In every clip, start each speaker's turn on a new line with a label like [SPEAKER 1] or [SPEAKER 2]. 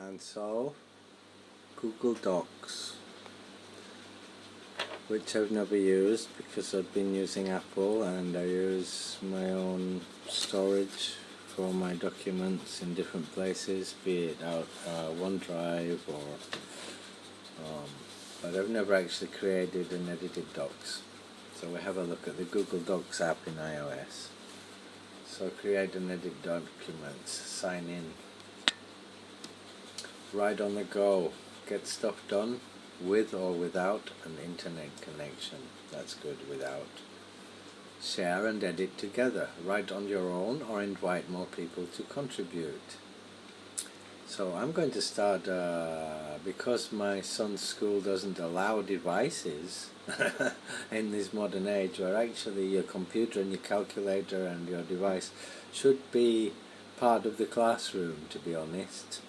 [SPEAKER 1] And so Google Docs, which I've never used because I've been using Apple, and I use my own storage for my documents in different places, be it out OneDrive or but I've never actually created and edited docs. So we have a look at the Google Docs app in iOS. So create and edit documents, sign in, right on the go, get stuff done with or without an internet connection. That's good, without. Share and edit together, write on your own or invite more people to contribute. So I'm going to start, because my son's school doesn't allow devices in this modern age, where actually your computer and your calculator and your device should be part of the classroom, to be honest.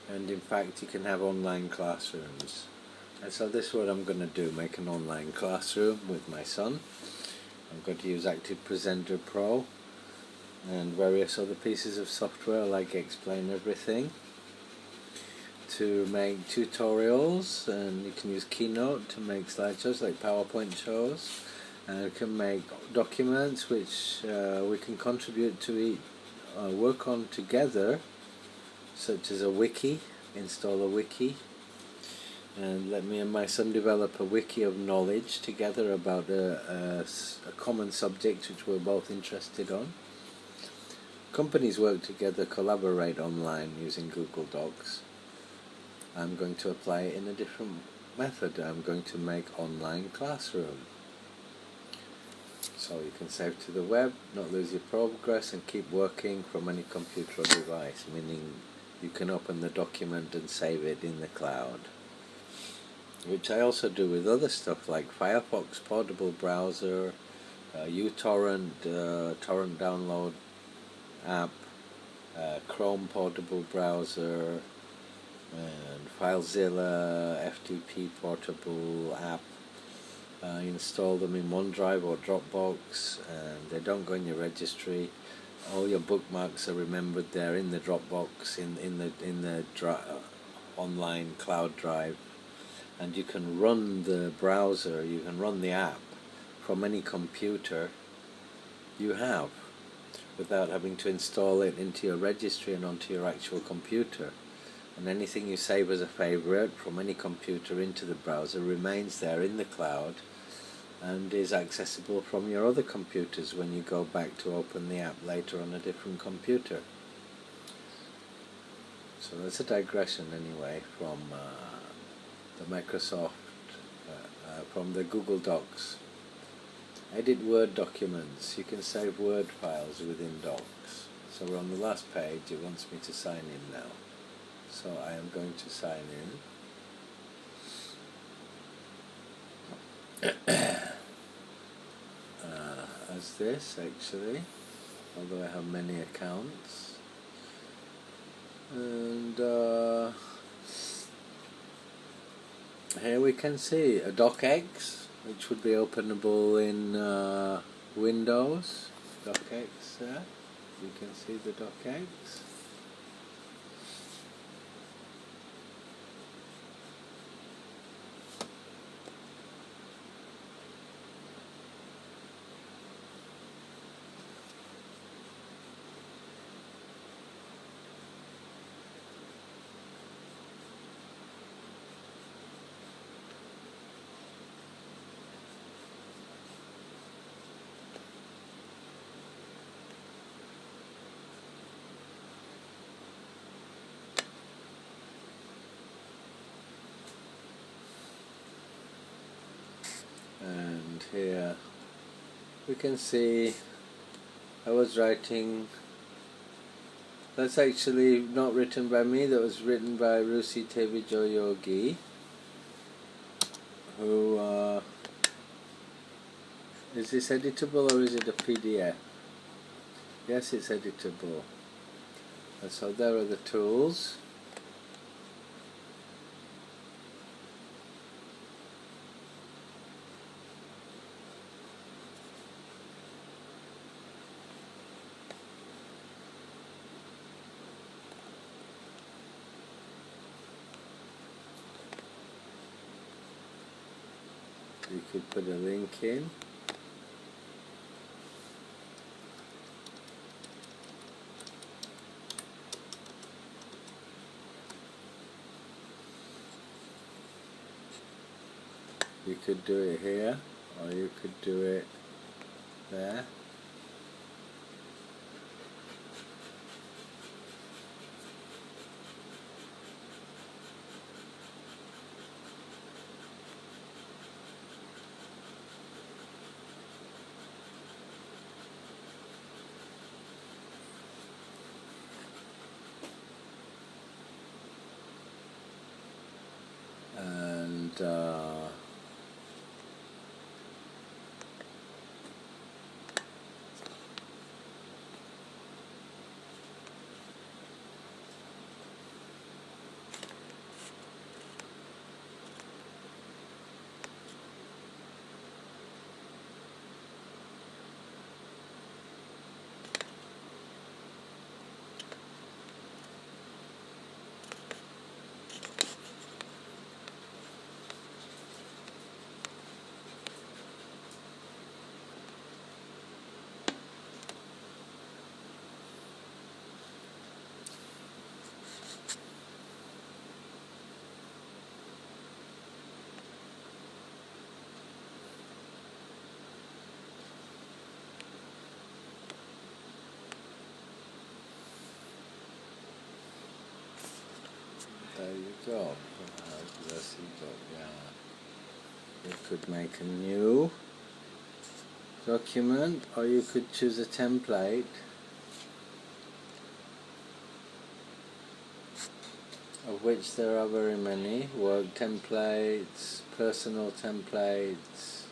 [SPEAKER 1] And in fact you can have online classrooms. And so this is what I'm going to do, make an online classroom with my son. I'm going to use Active Presenter Pro and various other pieces of software like Explain Everything to make tutorials, and you can use Keynote to make slideshows like PowerPoint shows, and you can make documents which we can contribute to work on together, such as a wiki, install a wiki, and let me and my son develop a wiki of knowledge together about a common subject which we're both interested on. Companies work together, collaborate online using Google Docs. I'm going to apply it in a different method. I'm going to make online classroom. So you can save to the web, not lose your progress, and keep working from any computer or device, meaning you can open the document and save it in the cloud. Which I also do with other stuff like Firefox portable browser, uTorrent torrent download app, Chrome portable browser, and FileZilla FTP portable app. Install them in OneDrive or Dropbox, and they don't go in your registry. All your bookmarks are remembered there in the Dropbox, in the online cloud drive, and you can run the browser, you can run the app from any computer you have, without having to install it into your registry and onto your actual computer. And anything you save as a favorite from any computer into the browser remains there in the cloud and is accessible from your other computers when you go back to open the app later on a different computer. So that's a digression anyway from the Microsoft, from the Google Docs. Edit Word documents. You can save Word files within Docs. So we're on the last page. It wants me to sign in now. So I am going to sign in as this, actually, although I have many accounts. And here we can see a docx, which would be openable in Windows. Docx there. You can see the docx. And here we can see I was writing, that's actually not written by me, that was written by Rusi Tevijoyogi, who is this editable or is it a PDF? Yes, it's editable. And so there are the tools. You could put a link in. You could do it here, or you could do it there. And there you go. You could make a new document, or you could choose a template. Of which there are very many. Work templates, personal templates,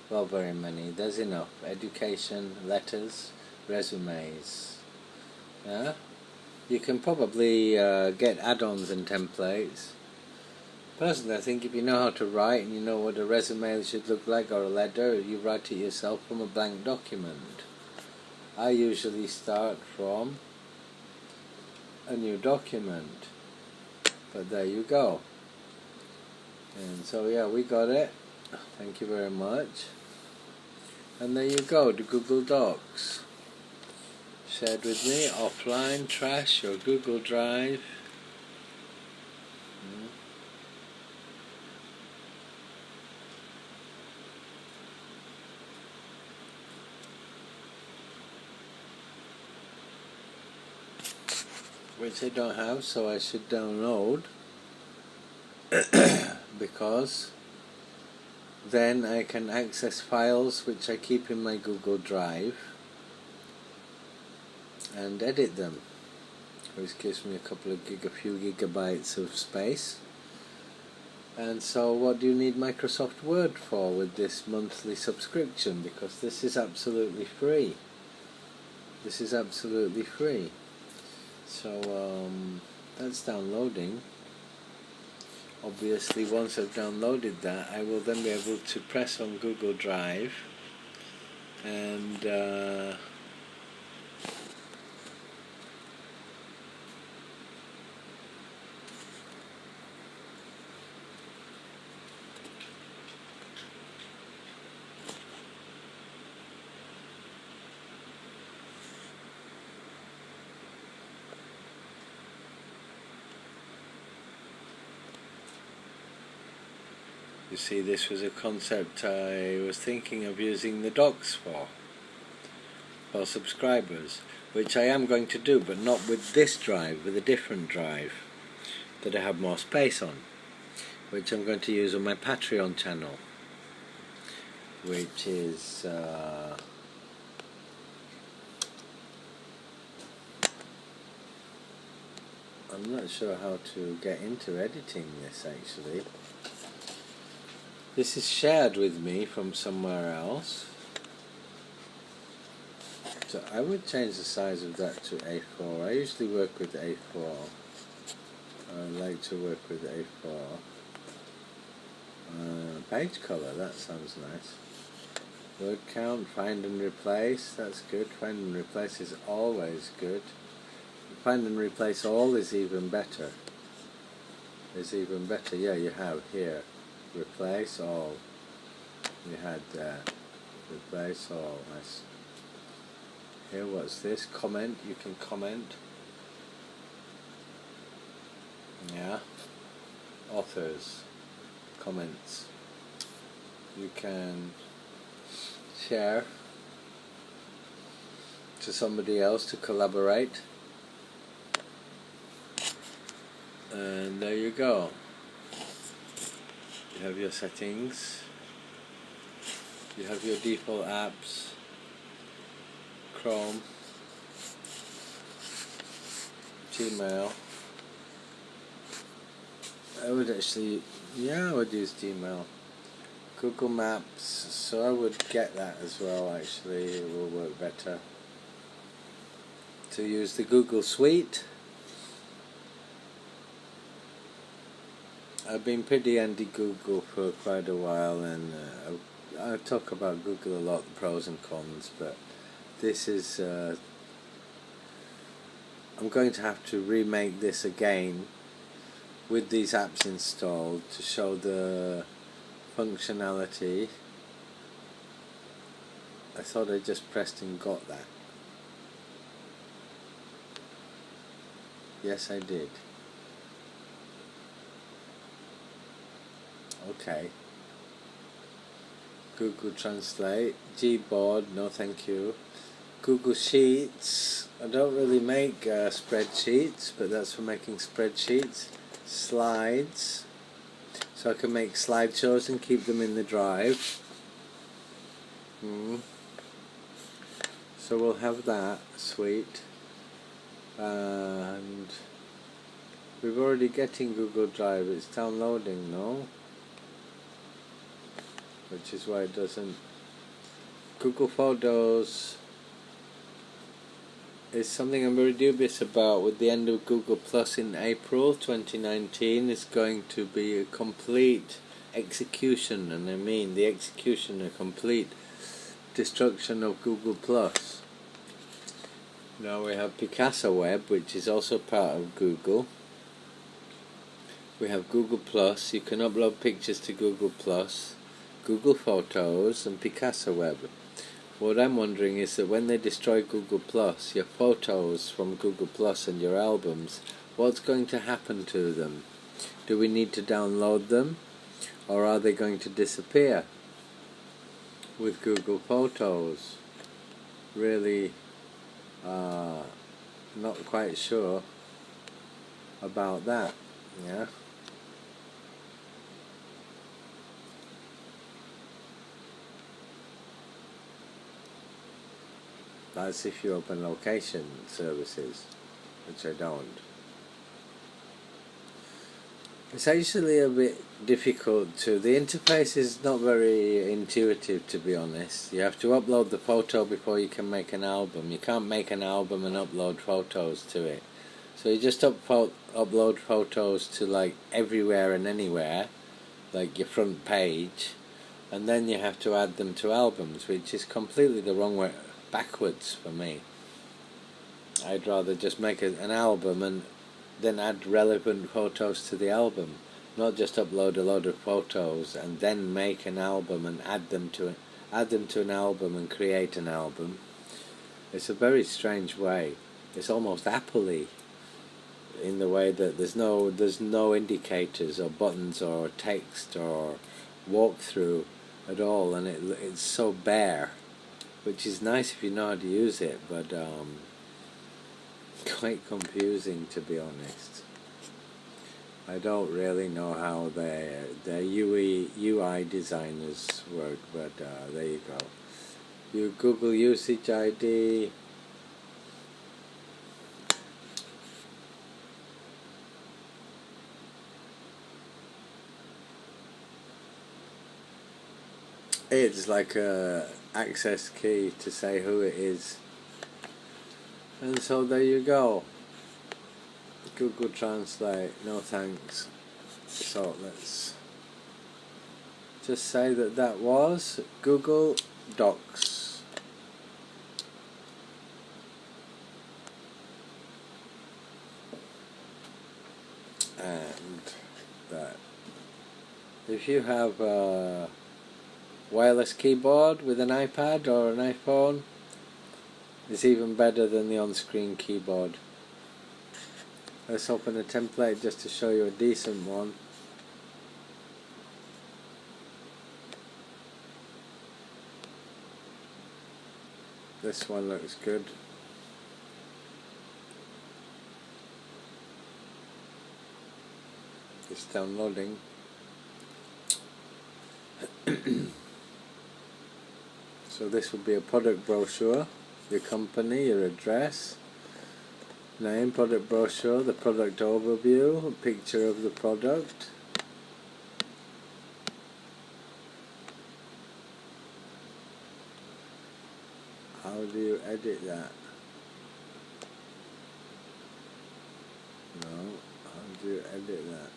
[SPEAKER 1] well, very many. There's enough. Education, letters, resumes. Yeah? You can probably get add-ons and templates. Personally, I think if you know how to write and you know what a resume should look like or a letter, you write it yourself from a blank document. I usually start from a new document. But there you go. And so yeah, we got it. Thank you very much. And there you go, the Google Docs. Shared with me, offline, trash, or Google Drive. Which I don't have, so I should download. Because then I can access files which I keep in my Google Drive and edit them, which gives me a few gigabytes of space. And so what do you need Microsoft Word for with this monthly subscription? Because this is absolutely free. This is absolutely free. So that's downloading. Obviously, once I've downloaded that, I will then be able to press on Google Drive and you see, this was a concept I was thinking of using the docs for subscribers, which I am going to do, but not with this drive, with a different drive that I have more space on, which I'm going to use on my Patreon channel, which is I'm not sure how to get into editing this actually. This is shared with me from somewhere else. So I would change the size of that to A4. I usually work with A4. I like to work with A4. Page color, that sounds nice. Word count, find and replace, that's good. Find and replace is always good. Find and replace all is even better. Yeah, you have here. Replace all. You had replace, so nice. Here, what's this? Comment, you can comment. Yeah. Authors, comments. You can share to somebody else to collaborate. And there you go. You have your settings. You have your default apps. Chrome, Gmail. I would actually, I would use Gmail. Google Maps, so I would get that as well actually, it will work better. To use the Google Suite. I've been pretty anti-Google for quite a while, and I talk about Google a lot, the pros and cons, but this is, I'm going to have to remake this again with these apps installed to show the functionality. I thought I just pressed and got that. Yes, I did. Okay. Google Translate, Gboard, no thank you. Google Sheets, I don't really make spreadsheets, but that's for making spreadsheets. Slides, so I can make slideshows and keep them in the drive. So we'll have that, sweet. And we're already getting Google Drive, it's downloading, no? Which is why it doesn't. Google Photos is something I'm very dubious about. With the end of Google Plus in April 2019, it's going to be a complete execution, and I mean the execution, a complete destruction of Google Plus. Now we have Picasso Web, which is also part of Google. We have Google Plus, you can upload pictures to Google Plus, Google Photos and Picasso Web. What I'm wondering is that when they destroy Google Plus, your photos from Google Plus and your albums, what's going to happen to them? Do we need to download them, or are they going to disappear with Google Photos? Really not quite sure about that. Yeah. That's if you open location services, which I don't. It's actually a bit difficult to, the interface is not very intuitive, to be honest. You have to upload the photo before you can make an album. You can't make an album and upload photos to it. So you just upload photos to like everywhere and anywhere, like your front page, and then you have to add them to albums, which is completely the wrong way, backwards for me. I'd rather just make an album and then add relevant photos to the album, not just upload a load of photos and then make an album and add them to an album and create an album. It's a very strange way. It's almost Apple-y in the way that there's no indicators or buttons or text or walkthrough at all, and it's so bare, which is nice if you know how to use it, but quite confusing, to be honest. I don't really know how their UI designers work, but there you go. Your Google Usage ID. It's like a access key to say who it is. And so there you go. Google Translate, no thanks. So let's just say that was Google Docs. And that. If you have wireless keyboard with an iPad or an iPhone is even better than the on-screen keyboard. Let's open a template just to show you a decent one. This one looks good. It's downloading. So this would be a product brochure, your company, your address, name, product brochure, the product overview, a picture of the product. How do you edit that? No, how do you edit that?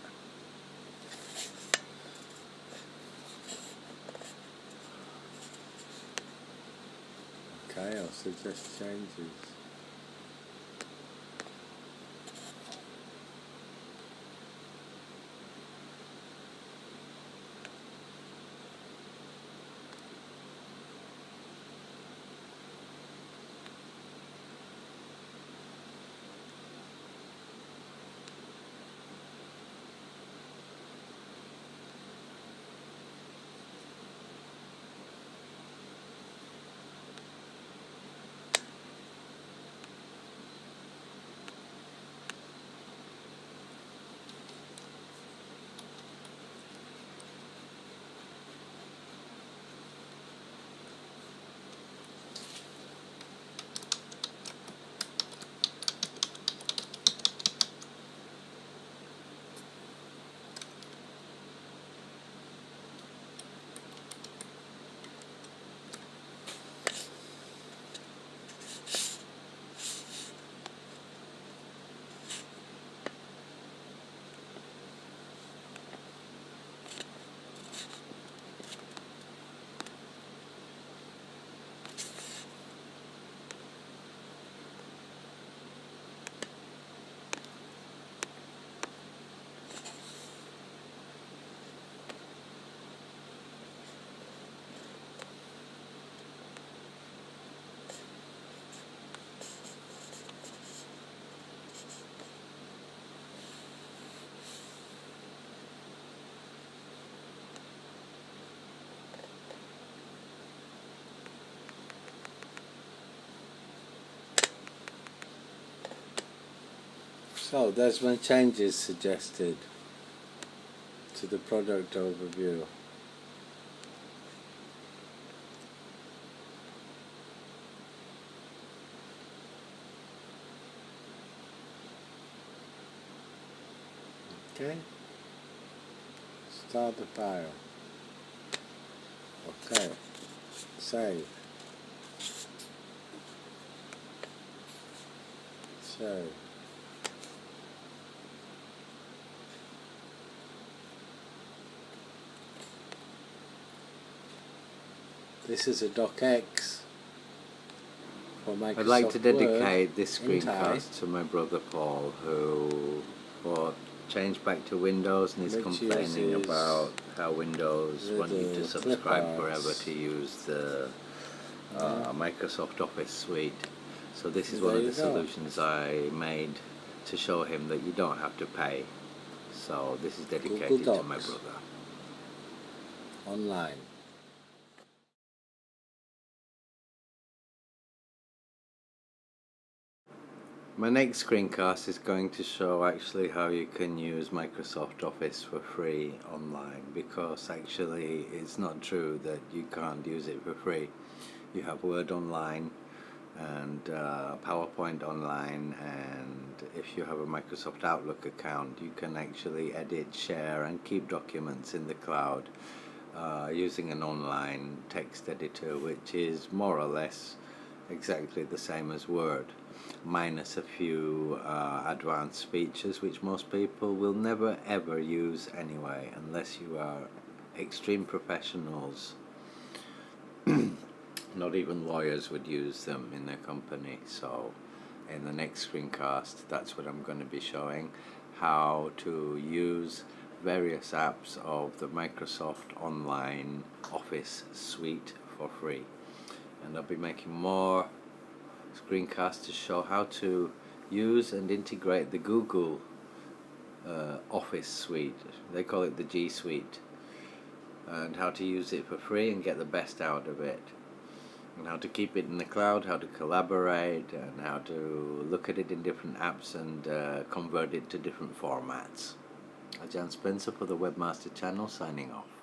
[SPEAKER 1] Okay, I'll suggest changes. So there's my changes suggested to the product overview. Okay, start the file. Okay, save. Save. This is a docx for Microsoft
[SPEAKER 2] I'd like to dedicate
[SPEAKER 1] Word
[SPEAKER 2] this
[SPEAKER 1] in
[SPEAKER 2] screencast to my brother Paul, who changed back to Windows and is
[SPEAKER 1] Which
[SPEAKER 2] complaining
[SPEAKER 1] uses
[SPEAKER 2] about how Windows want you to
[SPEAKER 1] little
[SPEAKER 2] subscribe
[SPEAKER 1] clip
[SPEAKER 2] forever
[SPEAKER 1] arts.
[SPEAKER 2] to use the Microsoft Office suite. So this is
[SPEAKER 1] There
[SPEAKER 2] one of
[SPEAKER 1] you
[SPEAKER 2] the
[SPEAKER 1] go.
[SPEAKER 2] solutions I made to show him that you don't have to pay. So this is dedicated to my
[SPEAKER 1] Docs.
[SPEAKER 2] brother.
[SPEAKER 1] Online.
[SPEAKER 2] My next screencast is going to show actually how you can use Microsoft Office for free online, because actually it's not true that you can't use it for free. You have Word online and PowerPoint online, and if you have a Microsoft Outlook account you can actually edit, share and keep documents in the cloud using an online text editor, which is more or less exactly the same as Word, minus a few advanced features which most people will never ever use anyway, unless you are extreme professionals. Not even lawyers would use them in their company. So in the next screencast, that's what I'm going to be showing, how to use various apps of the Microsoft Online Office suite for free. And I'll be making more screencasts to show how to use and integrate the Google Office suite. They call it the G Suite, and how to use it for free and get the best out of it, and how to keep it in the cloud, how to collaborate, and how to look at it in different apps and convert it to different formats. Jan Spencer for the Webmaster channel, signing off.